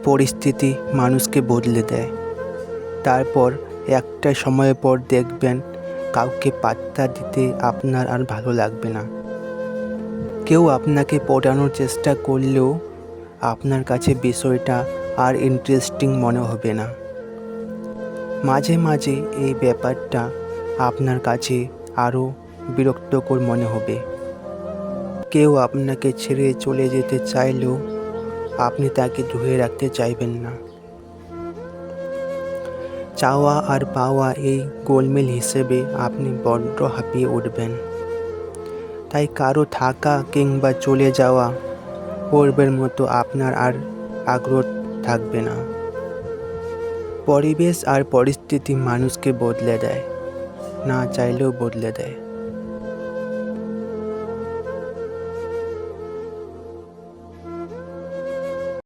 পরিস্থিতি মানুষকে বদলে দেয়। তারপর একটা সময় পর দেখবেন কাউকে পাত্তা দিতে আপনার আর ভালো লাগবে না। কেউ আপনাকে পটানোর চেষ্টা করলেও আপনার কাছে বিষয়টা আর ইন্টারেস্টিং মনে হবে না। মাঝে মাঝে এই ব্যাপারটা আপনার কাছে আরও বিরক্তকর মনে হবে। কেউ আপনাকে ছেড়ে চলে যেতে চাইলেও আপনি তাকে ধরে রাখতে চাইবেন না। চাওয়া আর পাওয়া এই গোলমেল হিসেবে আপনি বড্ড হাঁপিয়ে উঠবেন। তাই কারো থাকা কিংবা চলে যাওয়া পূর্বের মতো আপনার আর আগ্রহ থাকবে না। পরিবেশ আর পরিস্থিতি মানুষকে বদলে দেয়, না চাইলেও বদলে দেয়।